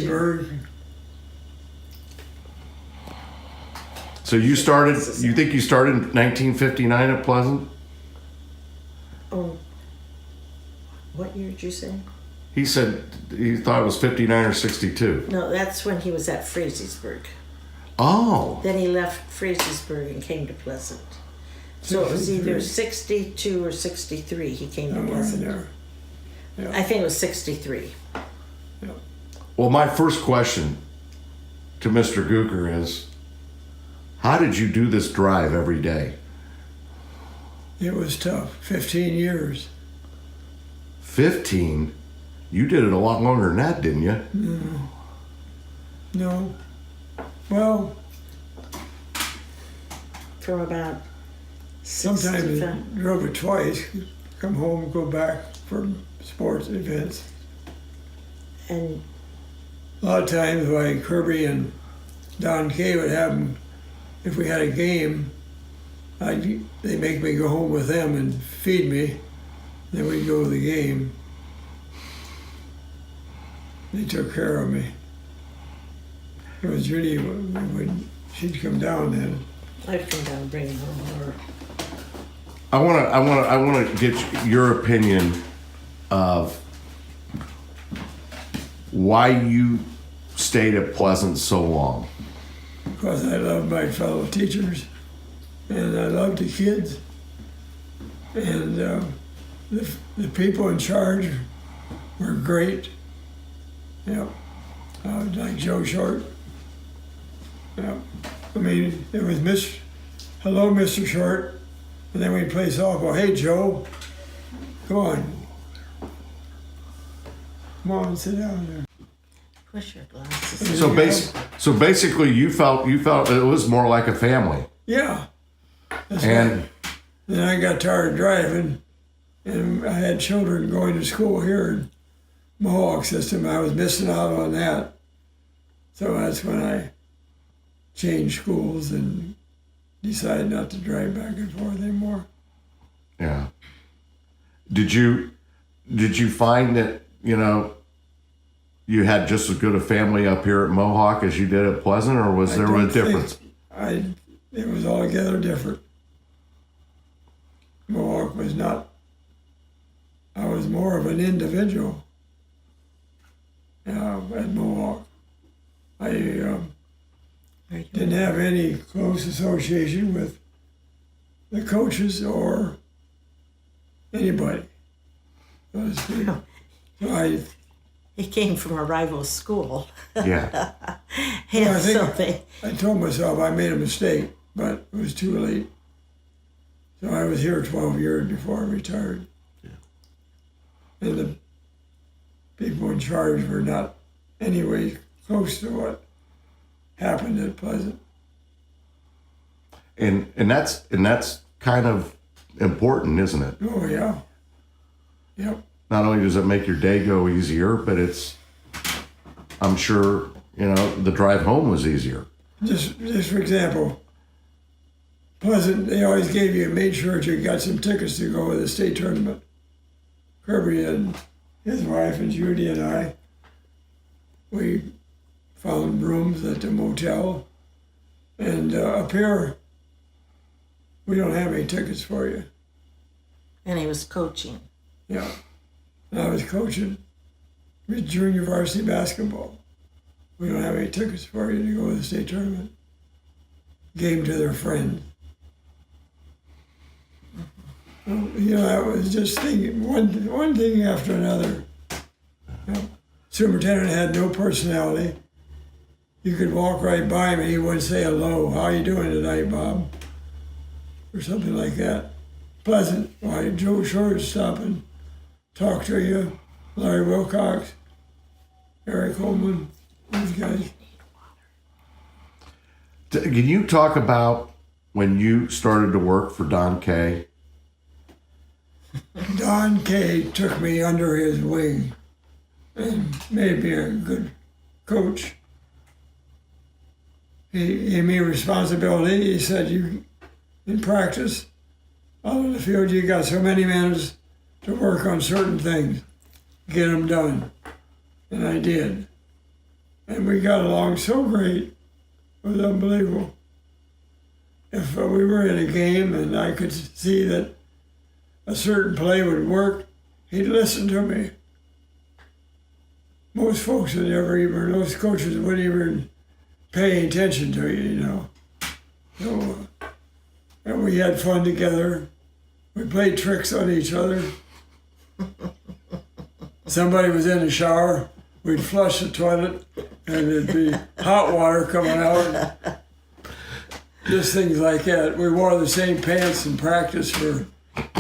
Bird. So you think you started in 1959 at Pleasant? Oh, what year did you say? He said he thought it was 59 or 62. No, that's when he was at Frazeysburg. Oh. Then he left Frazeysburg and came to Pleasant. So it was either 62 or 63 he came to Pleasant. There. Yeah. I think it was 63. Yeah. Well, my first question to Mr. Gooker is, how did you do this drive every day? It was tough. 15 years. 15? You did it a lot longer than that, didn't you? No. Well, From about sometimes 65. drove it twice. Come home, go back for sports events. And A lot of times, like Kirby and Don Kay would have them. If we had a game, they make me go home with them and feed me. Then we'd go to the game. They took care of me. It was really when she'd come down then. I'd come down and bring him home. Or I want to get your opinion of why you stayed at Pleasant so long. Because I love my fellow teachers, and I love the kids, and the people in charge were great. Yep, like Joe Short. Yep, I mean it was hello, Mr. Short, and then we'd play softball. Hey, Joe, come on, sit down there. push your glasses. So basically, you felt it was more like a family. Yeah. That's And right. Then I got tired of driving, and I had children going to school here in Mohawk system. I was missing out on that. So that's when I changed schools and decided not to drive back and forth anymore. yeah, did you find that you had just as good a family up here at Mohawk as you did at Pleasant, or was there a difference? It was altogether different. Mohawk was not. I was more of an individual at Mohawk. I didn't have any close association with the coaches or anybody. So to speak. So He came from a rival school. Yeah. Yeah, I think something. I told myself I made a mistake, but it was too late. So I was here 12 years before I retired. Yeah. And the people in charge were not anyway close to what happened at Pleasant. And that's kind of important, isn't it? Oh yeah. Yep. Not only does it make your day go easier, but I'm sure, the drive home was easier. Just for example, Pleasant, they always made sure that you got some tickets to go to the state tournament. Kirby and his wife and Judy and I, we found rooms at the motel. And up here, we don't have any tickets for you. And he was coaching. Yeah. And I was coaching with junior varsity basketball. We don't have any tickets for you to go to the state tournament. Gave them to their friends. I was just thinking one thing after another. Superintendent had no personality. You could walk right by him and he wouldn't say hello. How you doing tonight, Bob? Or something like that. Pleasant. Why, Joe Short would stop and talk to you. Larry Wilcox, Eric Coleman, these guys. Can you talk about when you started to work for Don Kay? Don Kay took me under his wing and made me a good coach. He gave me responsibility. He said, "You, in practice, out on the field, you got so many minutes to work on certain things. Get them done." And I did. And we got along so great. It was unbelievable. If we were in a game and I could see that a certain play would work, he'd listen to me. Most folks would never even, most coaches wouldn't even pay attention to you, you know. So, and we had fun together. We played tricks on each other. Somebody was in the shower, we'd flush the toilet, and there'd be hot water coming out. Just things like that. We wore the same pants in practice for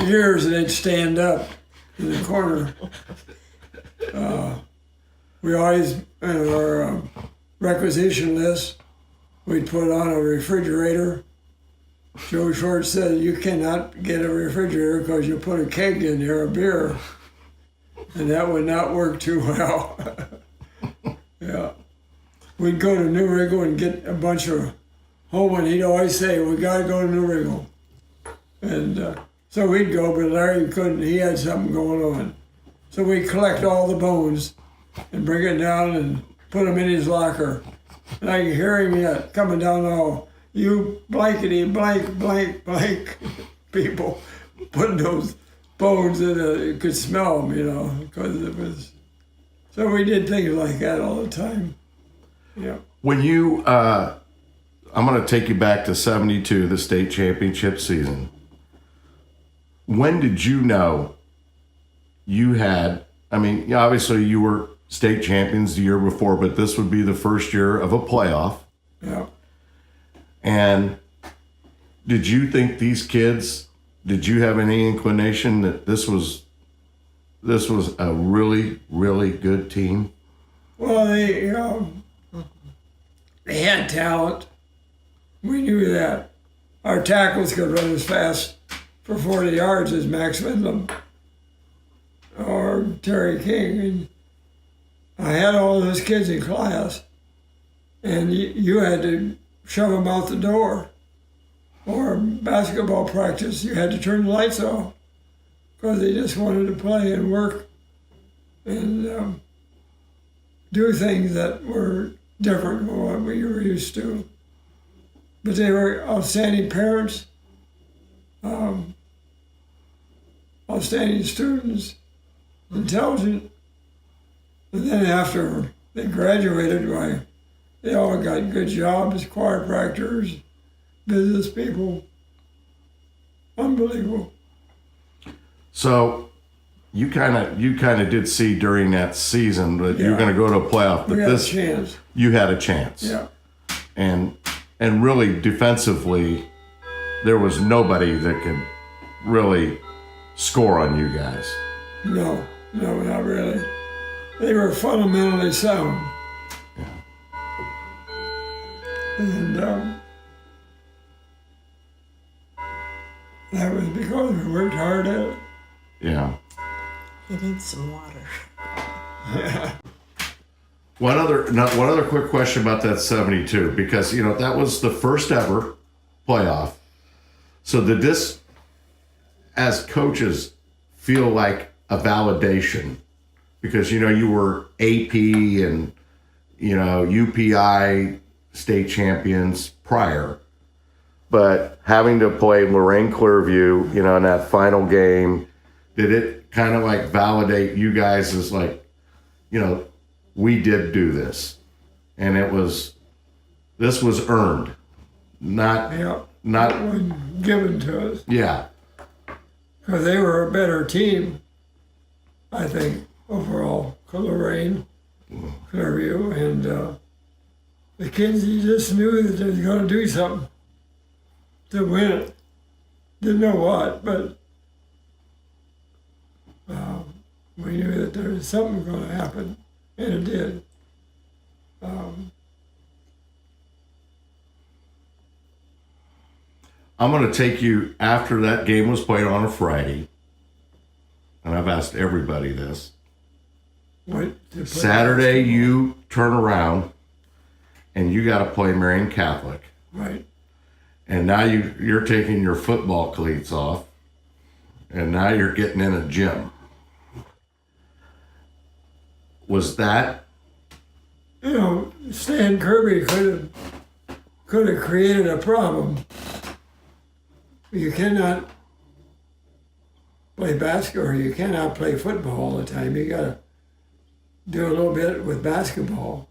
years, and they'd stand up in the corner. We always, in our requisition list, we'd put on a refrigerator. Joe Short said, you cannot get a refrigerator because you put a keg in there of beer. And that would not work too well. Yeah. We'd go to New Wrigley and get a bunch of home, and he'd always say, we got to go to New Wrigley. And so we'd go, but Larry couldn't. He had something going on. So we'd collect all the bones and bring it down and put them in his locker. And I can hear him yet coming down the hall. You blankety blank blank blank people putting those bones in you could smell them, you know, because it was. So we did things like that all the time. Yeah. When you, I'm going to take you back to 72, the state championship season. When did you know you had, I mean, obviously you were state champions the year before, but this would be the first year of a playoff. Yeah. And did you think these kids, did you have any inclination that this was a really, really good team? Well, they had talent. We knew that. Our tackles could run as fast for 40 yards as Max Midlam or Terry King. And I had all those kids in class, and you had to shove them out the door. Or basketball practice, you had to turn the lights off because they just wanted to play and work and do things that were different from what we were used to. But they were outstanding parents, outstanding students, intelligent. And then after they graduated, they all got good jobs, chiropractors, business people. Unbelievable. So you kind of did see during that season that you were going to go to a playoff, but We had a chance. you had a chance. Yeah. And really defensively, there was nobody that could really score on you guys. No, not really. They were fundamentally sound. Yeah. And that was because we worked hard at it. Yeah. He needs some water. One other quick question about that 72, because that was the first ever playoff. So did this, as coaches, feel like a validation? Because you were AP and UPI state champions prior, but having to play Lorraine Clearview, in that final game, did it kind of like validate you guys as like, we did do this, and this was earned, not It wasn't given to us. Yeah. Because they were a better team, I think, overall. Lorraine, Clearview, and the kids, you just knew that they were going to do something to win it. Didn't know what, but we knew that there was something going to happen, and it did. I'm going to take you after that game was played on a Friday, and I've asked everybody this. Saturday, you turn around, and you got to play Marion Catholic. Right. And now you're taking your football cleats off, and now you're getting in a gym. Was that? Stan Kirby could have created a problem. You cannot play basketball, or you cannot play football all the time. You got to do a little bit with basketball.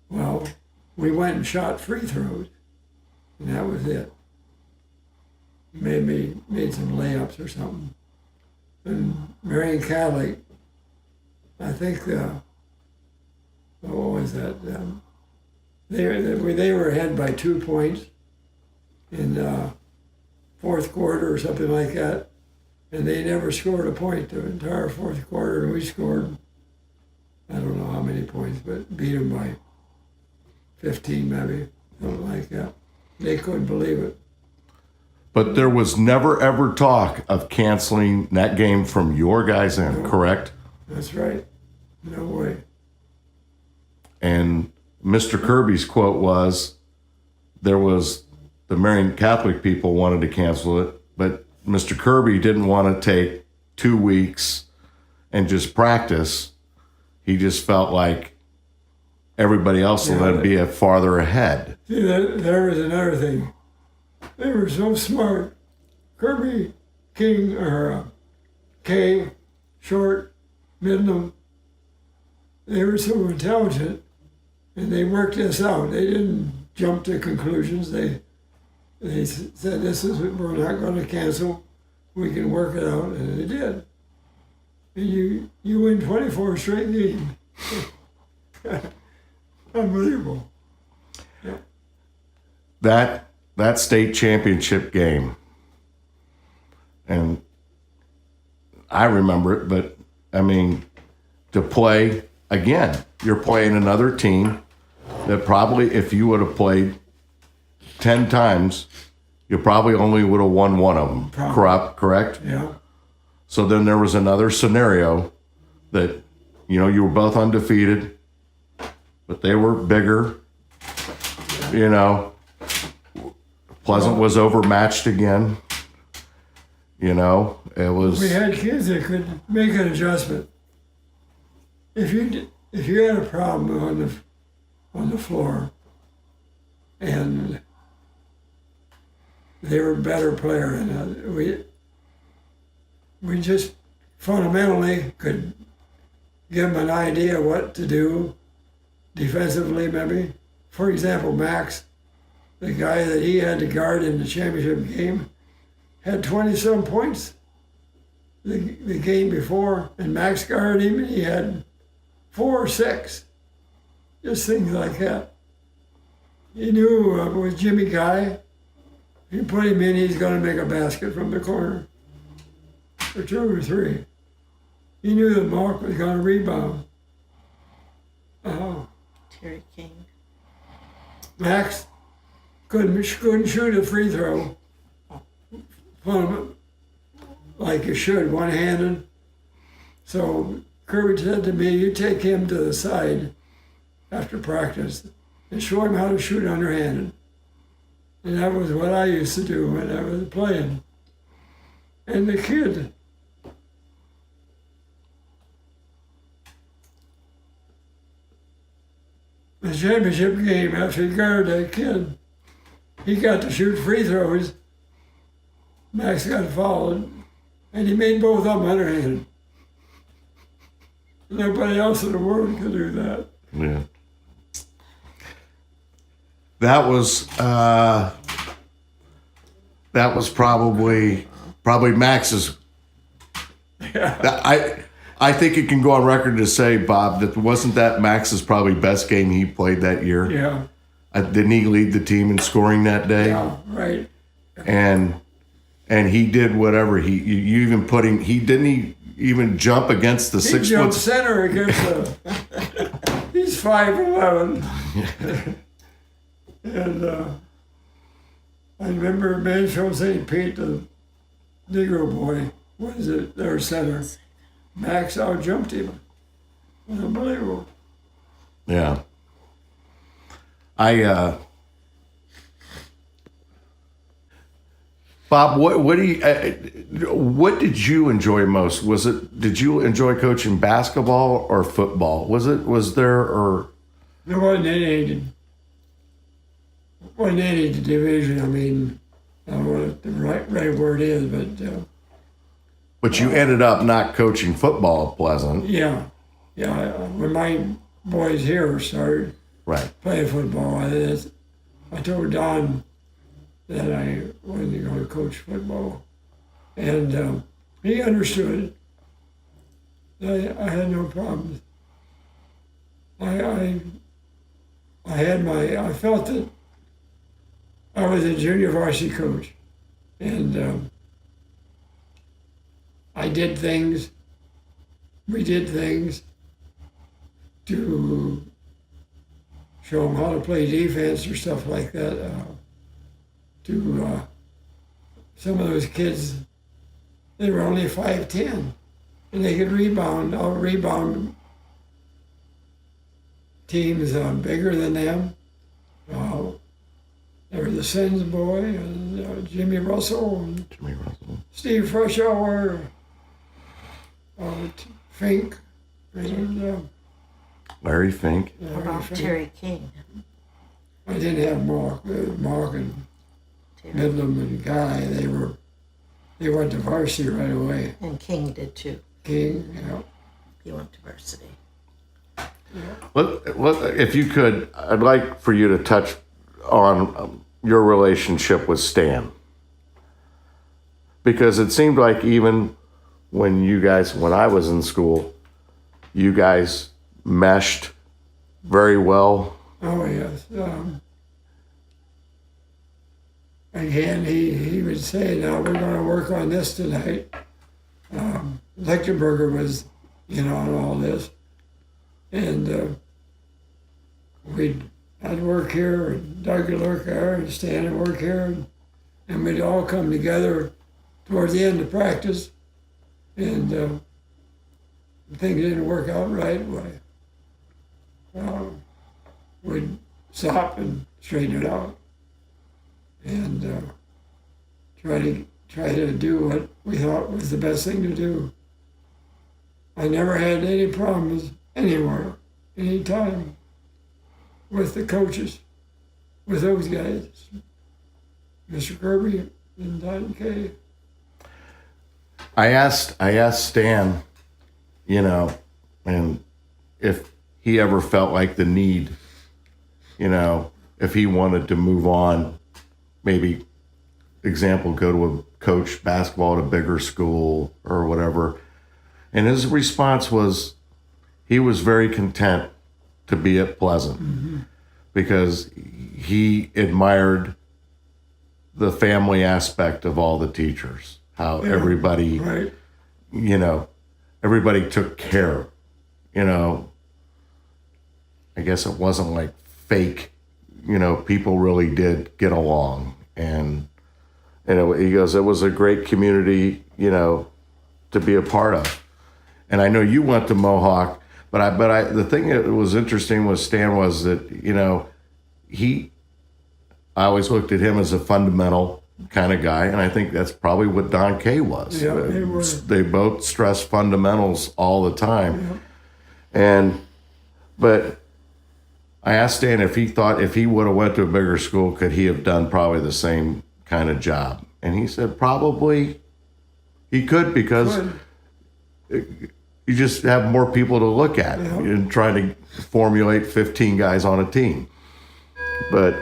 Well, we went and shot free throws, and that was it. Made some layups or something. And Marion Catholic, I think, what was that? They were ahead by 2 points in fourth quarter or something like that, and they never scored a point the entire fourth quarter, and we scored, I don't know how many points, but beat them by 15 maybe, something like that. They couldn't believe it. But there was never ever talk of canceling that game from your guys' end, correct? That's right. No way. And Mr. Kirby's quote was, the Marion Catholic people wanted to cancel it, but Mr. Kirby didn't want to take 2 weeks and just practice. He just felt like everybody else will then be farther ahead. See, there was another thing. They were so smart. Kirby, King, or Kay, Short, Midlam, they were so intelligent, and they worked this out. They didn't jump to conclusions. They said, this is what we're not going to cancel. We can work it out, and they did. And you win 24 straight games. Unbelievable. Yeah. That state championship game, and I remember it, but I mean, to play again, you're playing another team that probably, if you would have played 10 times, you probably only would have won one of them. Correct? Yeah. So then there was another scenario that, you were both undefeated, but they were bigger, Pleasant was overmatched again. It was. We had kids that could make an adjustment. If you had a problem on the floor, and they were a better player, and we just fundamentally could give them an idea what to do defensively, maybe. For example, Max, the guy that he had to guard in the championship game, had 20-some points the game before, and Max guarded him, and he had 4 or 6. Just things like that. He knew with Jimmy Guy, if you put him in, he's going to make a basket from the corner, or 2 or 3. He knew that Mark was going to rebound. Terry King. Max couldn't shoot a free throw like you should, one-handed. So Kirby said to me, you take him to the side after practice and show him how to shoot underhanded. And that was what I used to do when I was playing. And the kid, the championship game, after he guarded that kid, he got to shoot free throws. Max got fouled, and he made both of them underhanded. Nobody else in the world could do that. Yeah. That was probably Max's. Yeah. I think it can go on record to say, Bob, that wasn't that Max's probably best game he played that year. Yeah. Didn't he lead the team in scoring that day? Yeah, right. And he did whatever you even put him. He didn't even jump against the 6 He jumped foot center against he's 5'11". And I remember Mansfield St. Pete, the Negro boy, was their center. Max out-jumped him. Unbelievable. Yeah. Bob, what did you enjoy most? Did you enjoy coaching basketball or football? Was there There wasn't any division. I mean, I don't know what the right word is, But you ended up not coaching football at Pleasant. yeah. When my boys here started Right. playing football, I told Don that I wasn't going to coach football, and he understood. I had no problems. I felt that I was a junior varsity coach, and we did things to show them how to play defense or stuff like that. Some of those kids, they were only 5'10", and they could out-rebound teams bigger than them. There was the Sens boy and Jimmy Russell and Steve Freshour, Fink, and Larry Fink. What about Terry King? I didn't have Mark. Mark and Midland and Guy, they went to varsity right away. And King did too. King, yeah. He went to varsity. If you could, I'd like for you to touch on your relationship with Stan. Because it seemed like even when I was in school, you guys meshed very well. Oh, yes. Again, he would say, now we're going to work on this tonight. Lichtenberger was in on all this. And I'd work here, and Doug would work there, and Stan would work here, and we'd all come together towards the end of practice, and things didn't work out right. We'd stop and straighten it out, and try to do what we thought was the best thing to do. I never had any problems anywhere, anytime, with the coaches, with those guys, Mr. Kirby and Don Kay. I asked Stan, and if he ever felt like the need, if he wanted to move on, maybe, example, go to a coach basketball at a bigger school or whatever. And his response was he was very content to be at Pleasant because he admired the family aspect of all the teachers, how everybody, Right. Everybody took care, I guess it wasn't like fake, people really did get along. And, he goes, it was a great community, to be a part of. And I know you went to Mohawk, but the thing that was interesting with Stan was that, I always looked at him as a fundamental kind of guy, and I think that's probably what Don Kay was. Yeah, they were. They both stress fundamentals all the time. Yeah. But I asked Stan if he thought if he would have went to a bigger school, could he have done probably the same kind of job? And he said probably he could, because you just have more people to look at and try to formulate 15 guys on a team. But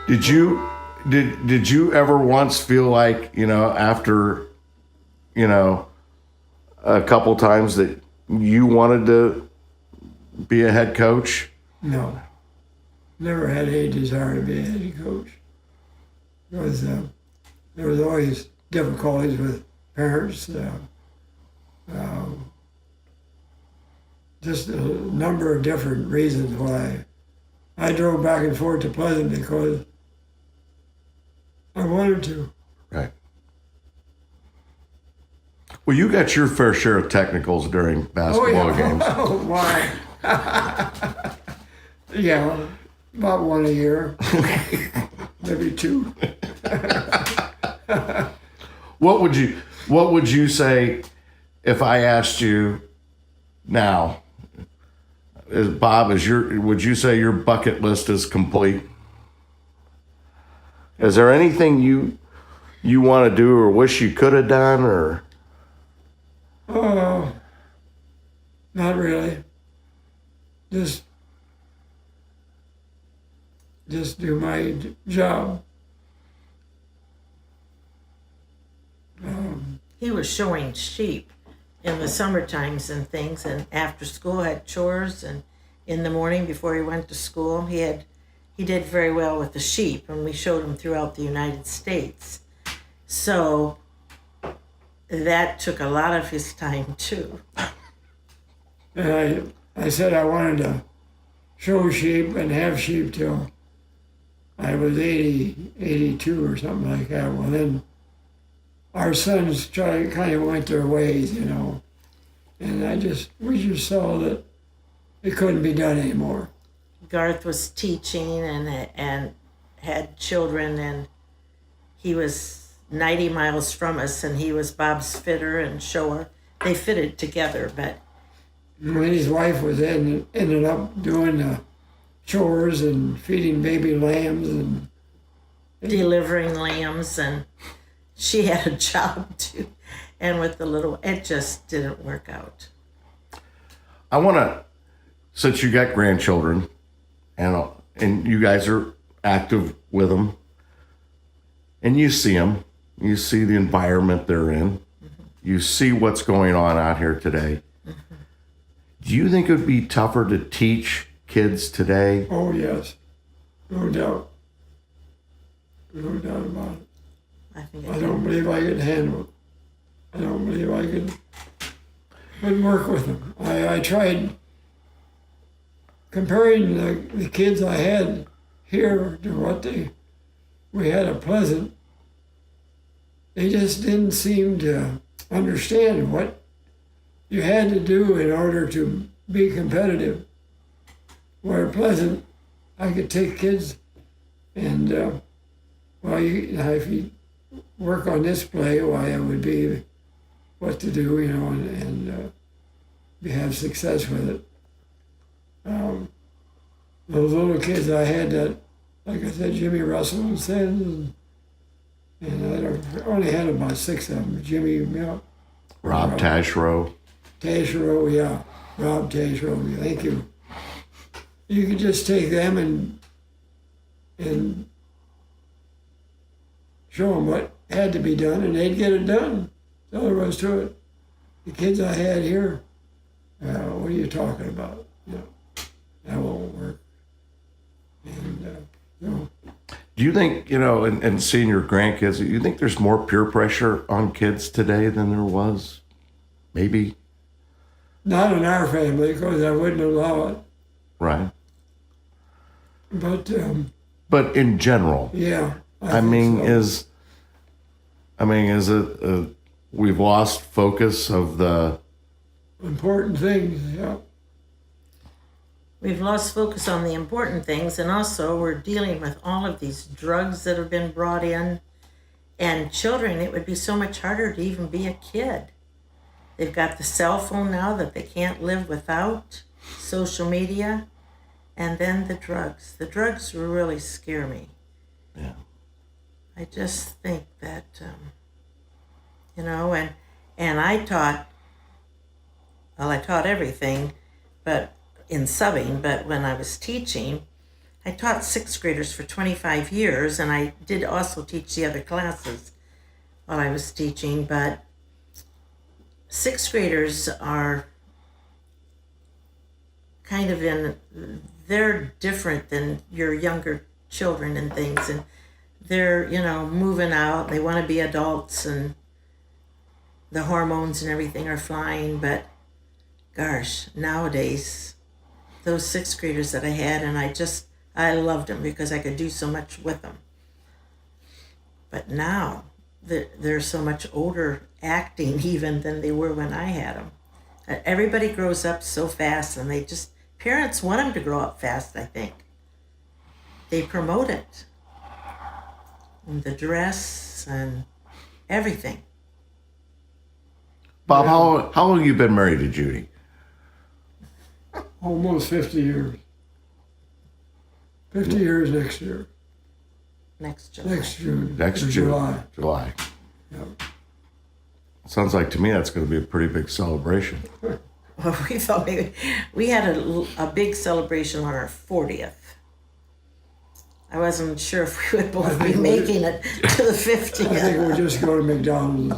did you ever once feel like, after, a couple times that you wanted to be a head coach? No. Never had any desire to be a head coach. Because there was always difficulties with parents. Just a number of different reasons why. I drove back and forth to Pleasant because I wanted to. Right. Well, you got your fair share of technicals during basketball games. Oh, why? Yeah, about one a year, maybe two. What would you say if I asked you now? Bob, would you say your bucket list is complete? Is there anything you want to do or wish you could have done, or? Oh, not really. Just do my job. He was showing sheep in the summer times and things, and after school had chores, and in the morning before he went to school, he did very well with the sheep, and we showed him throughout the United States. So that took a lot of his time too. And I said I wanted to show sheep and have sheep till I was 80, 82 or something like that. Well, then our sons kind of went their ways, you know, and we just saw that it couldn't be done anymore. Garth was teaching and had children, and he was 90 miles from us, and he was Bob's fitter and shower. They fitted together, but When his wife was ended up doing the chores and feeding baby lambs and delivering lambs, and she had a job too. And with the little, it just didn't work out. I want to, since you got grandchildren, and you guys are active with them, and you see them, you see the environment they're in, you see what's going on out here today. Do you think it would be tougher to teach kids today? oh yes, no doubt. No doubt about it. I think I don't believe I could handle it. I don't believe I could work with them. I tried comparing the kids I had here to what we had at Pleasant. They just didn't seem to understand what you had to do in order to be competitive. Where at Pleasant, I could take kids and, if you work on this play, why it would be what to do, you know, and have success with it. Those little kids I had that, like I said, Jimmy Russell and Sins, and I only had about 6 of them. Jimmy, Rob Tashrow. Tashrow, yeah. Rob Tashrow, thank you. You could just take them and show them what had to be done, and they'd get it done. That's all there was to it. The kids I had here, what are you talking about? You know, that won't work. And Do you think, and seeing your grandkids, do you think there's more peer pressure on kids today than there was? Maybe. not in our family, because I wouldn't allow it. Right. But in general. yeah. I mean, is it we've lost focus of the important things, yeah. We've lost focus on the important things, and also we're dealing with all of these drugs that have been brought in. And children, it would be so much harder to even be a kid. They've got the cell phone now that they can't live without, social media, and then the drugs. The drugs really scare me. Yeah. I just think that, and I taught everything, but in subbing, but when I was teaching, I taught 6th graders for 25 years, and I did also teach the other classes while I was teaching, but 6th graders are kind of they're different than your younger children and things, and they're, moving out, they want to be adults, and the hormones and everything are flying, but gosh, nowadays, those 6th graders that I had, and I loved them because I could do so much with them. But now, they're so much older acting even than they were when I had them. Everybody grows up so fast, and parents want them to grow up fast, I think. They promote it. And the dress and everything. Bob, how long have you been married to Judy? almost 50 years. 50 years next year, Next July. next June. Next or June. July. July. Yep. Sounds like to me that's going to be a pretty big celebration. Well, we thought we had a big celebration on our 40th. I wasn't sure if we would both be making it to the I think 50th. we'll just go to McDonald's.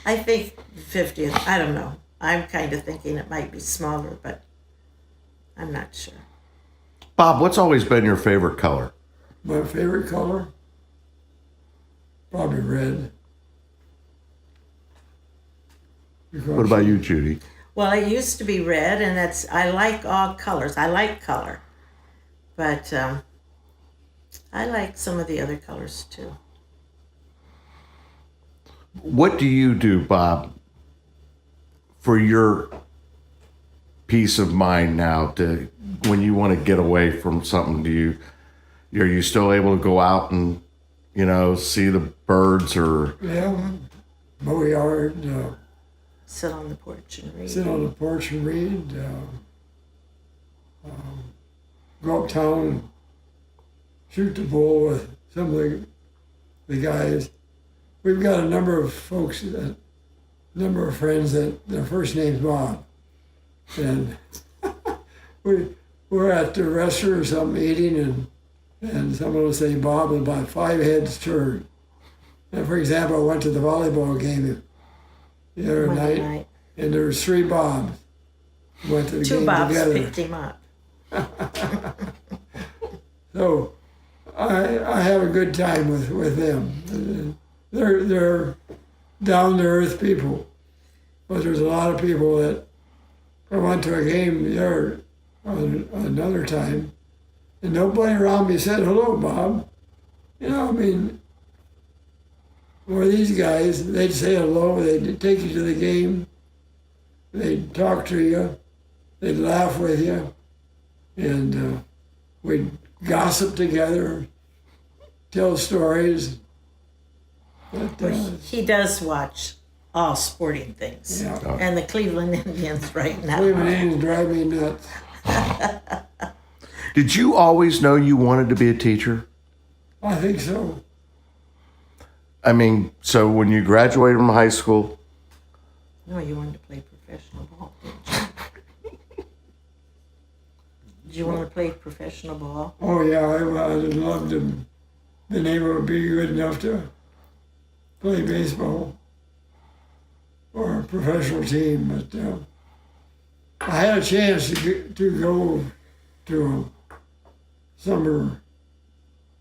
I think 50th. I don't know. I'm kind of thinking it might be smaller, but I'm not sure. Bob, what's always been your favorite color? My favorite color? Probably red. What about you, Judy? Well, it used to be red, and I like all colors. I like color, but I like some of the other colors too. What do you do, Bob, for your peace of mind now to when you want to get away from something? Are you still able to go out and, see the birds or Yeah, mow yard, Sit on the porch and read. sit on the porch and read, go uptown and shoot the bull with some of the guys. We've got a number of friends that their first name's Bob. And we're at the restaurant or something eating and someone will say Bob and about 5 heads turned. And for example, I went to the volleyball game the other Monday night, night. and there was 3 Bobs. Went to the Two game Bobs together. picked him up. So I have a good time with them. They're down to earth people, but there's a lot of people that I went to a game there another time, and nobody around me said hello, Bob. Where these guys, they'd say hello, they'd take you to the game, they'd talk to you, they'd laugh with you, and we'd gossip together, tell stories. But, He does watch all sporting things. yeah, And the Cleveland Indians right now. Cleveland Indians drive me nuts. Did you always know you wanted to be a teacher? I think so. I mean, so when you graduated from high school, No, you wanted to play professional ball, didn't you? Did you want to play professional ball? Oh yeah, I'd love to been able to be good enough to play baseball or a professional team, but I had a chance to go to a summer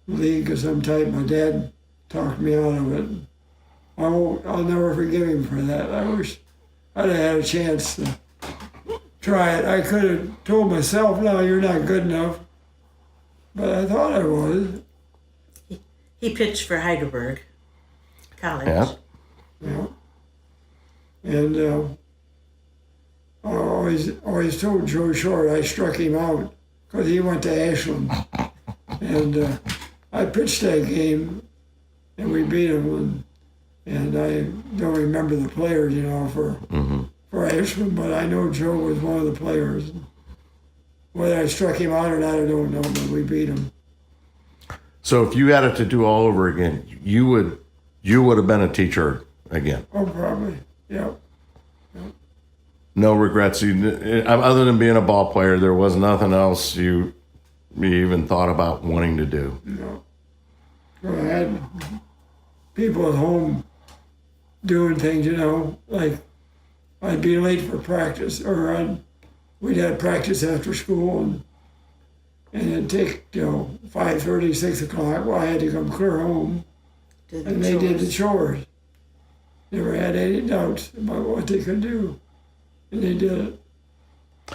league of some type. My dad talked me out of it. I'll never forgive him for that. I wish I'd have had a chance to try it. I could have told myself, no, you're not good enough. But I thought I was. He pitched for Heidelberg College. yeah. Yeah. And I always told Joe Short I struck him out because he went to Ashland. And I pitched that game and we beat him. And I don't remember the players, for Ashland, but I know Joe was one of the players. Whether I struck him out or not, I don't know, but we beat him. So if you had it to do all over again, you would have been a teacher again. Oh, probably. Yeah. No regrets. Other than being a ball player, there was nothing else you even thought about wanting to do. No. Well, I had people at home doing things, like I'd be late for practice, or we'd have practice after school, and it'd take 5:30, 6 o'clock. Well, I had to come clear home, Did the and they did the chores. chores. Never had any doubts about what they could do, and they did it.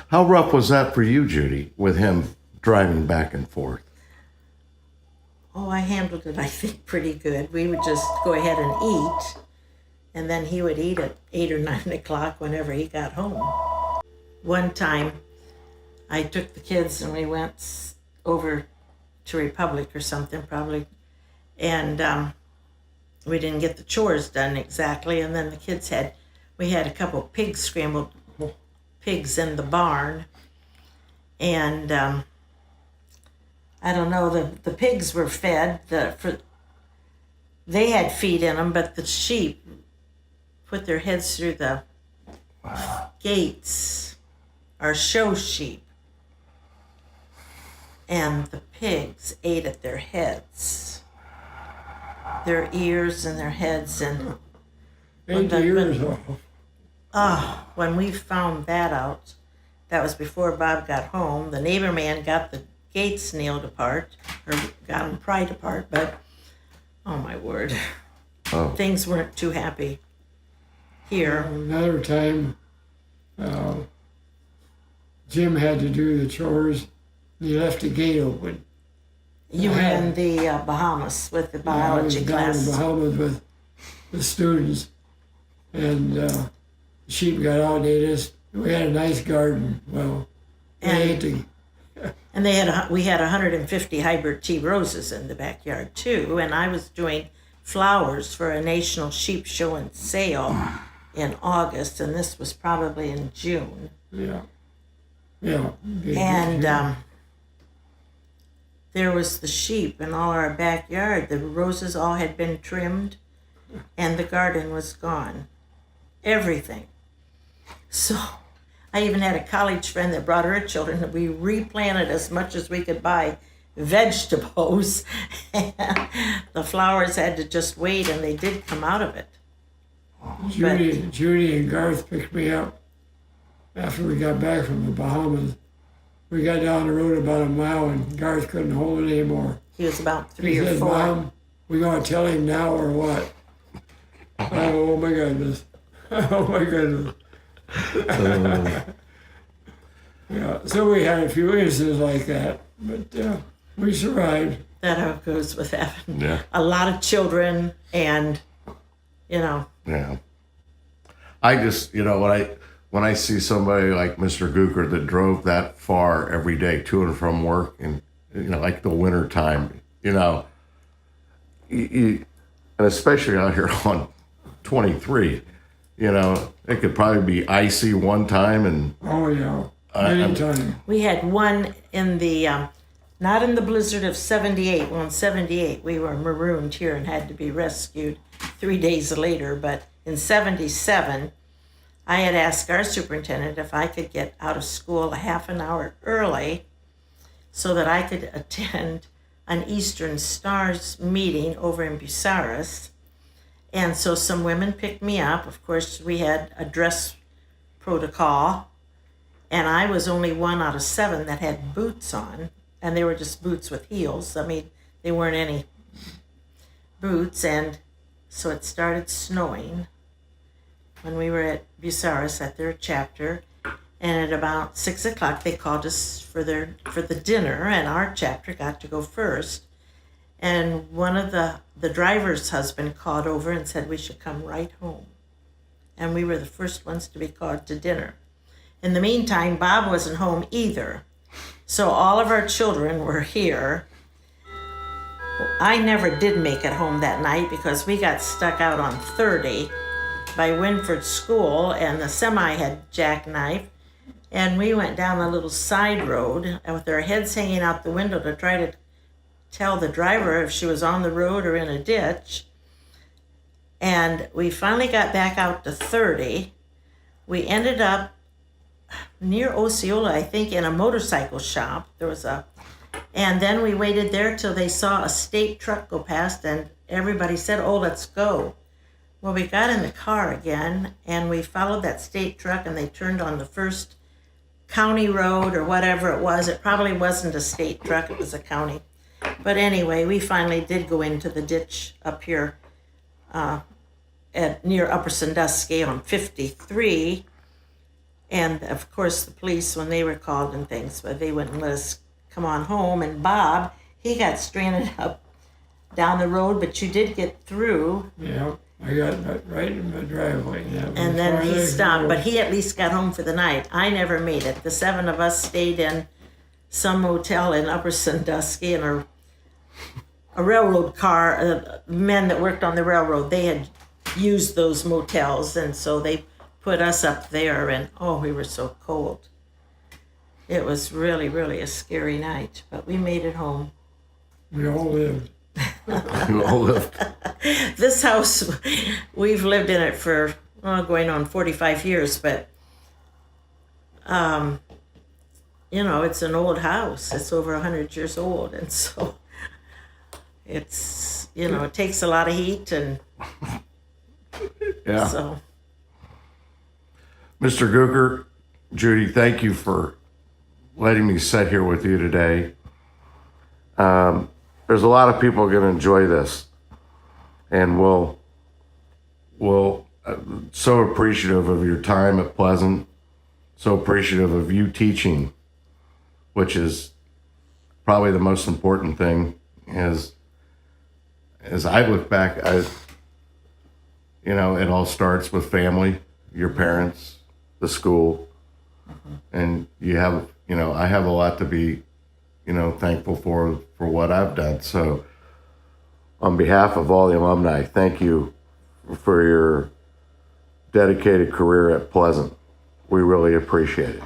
How rough was that for you, Judy, with him driving back and forth? Oh, I handled it, I think, pretty good. We would just go ahead and eat, and then he would eat at 8 or 9 o'clock whenever he got home. One time, I took the kids and we went over to Republic or something, probably, and we didn't get the chores done exactly, and then the kids we had a couple scrambled pigs in the barn. And I don't know, the pigs were fed. They had feed in them, but the sheep put their heads through the gates, our show sheep. And the pigs ate at their heads, their ears and their heads. And Ate the ears off. when we found that out, that was before Bob got home. The neighbor man got the gates nailed apart, or got them pried apart, but oh my word, things weren't too happy here. Another time, Jim had to do the chores. He left the gate open. You were in the Bahamas with the biology I was class. down in the Bahamas with the students, and the sheep got out and ate us. We had a nice garden. Well, they ate the And we had 150 hybrid tea roses in the backyard too. And I was doing flowers for a national sheep show and sale in August, and this was probably in June. Yeah. And there was the sheep in all our backyard. The roses all had been trimmed, and the garden was gone. Everything. So I even had a college friend that brought her children, and we replanted as much as we could buy vegetables. And the flowers had to just wait, and they did come out of it. Judy and Garth picked me up after we got back from the Bahamas. We got down the road about a mile, and Garth couldn't hold it anymore. He was about He 3 or said, 4. "Mom, we gonna tell him now or what?" Oh my goodness! Oh my goodness! Yeah. So we had a few instances like that, but we survived. That how it goes with having Yeah. a lot of children, and Yeah. I just, when I see somebody like Mr. Gooker that drove that far every day to and from work, and like the winter time, and especially out here on 23, it could probably be icy one time, and Oh yeah, anytime. we had one in the not in the blizzard of 78. Well, in 78 we were marooned here and had to be rescued 3 days later, but in 77 I had asked our superintendent if I could get out of school a half an hour early so that I could attend an Eastern Stars meeting over in Bucyrus. And so some women picked me up. Of course, we had a dress protocol, and I was only 1 out of 7 that had boots on, and they were just boots with heels. I mean, they weren't any boots. And so it started snowing when we were at Bucyrus at their chapter, and at about 6 o'clock they called us for the dinner, and our chapter got to go first. And one of the driver's husband called over and said we should come right home, and we were the first ones to be called to dinner. In the meantime, Bob wasn't home either, so all of our children were here. I never did make it home that night because we got stuck out on 30 by Winford School, and the semi had jackknifed, and we went down a little side road with our heads hanging out the window to try to tell the driver if she was on the road or in a ditch. And we finally got back out to 30. We ended up near Osceola, I think, in a motorcycle shop. And then we waited there till they saw a state truck go past, and everybody said, "Oh, let's go." Well, we got in the car again, and we followed that state truck, and they turned on the first county road or whatever it was. It probably wasn't a state truck, it was a county. But anyway, we finally did go into the ditch up here near Upper Sandusky on 53. And of course, the police, when they were called and things, but they wouldn't let us come on home. And Bob, he got stranded up down the road, but you did get through. Yeah, I got right in my driveway. Yeah, And then he stopped, but he at least got home for the night. I never made it. The 7 of us stayed in some motel in Upper Sandusky, and a railroad car, men that worked on the railroad, they had used those motels, and so they put us up there, and oh, we were so cold. It was really, really a scary night, but we made it home. We all lived. You all lived. This house, we've lived in it for going on 45 years, but you know, it's an old house. It's over 100 years old, and so it's, you know, it takes a lot of heat, and Yeah. so Mr. Gooker, Judy, thank you for letting me sit here with you today. There's a lot of people going to enjoy this, and we'll so appreciative of your time at Pleasant, so appreciative of you teaching, which is probably the most important thing. As I look back, you know, it all starts with family, your parents, the school, and you have, you know, I have a lot to be, you know, thankful for what I've done. So on behalf of all the alumni, thank you for your dedicated career at Pleasant. We really appreciate it.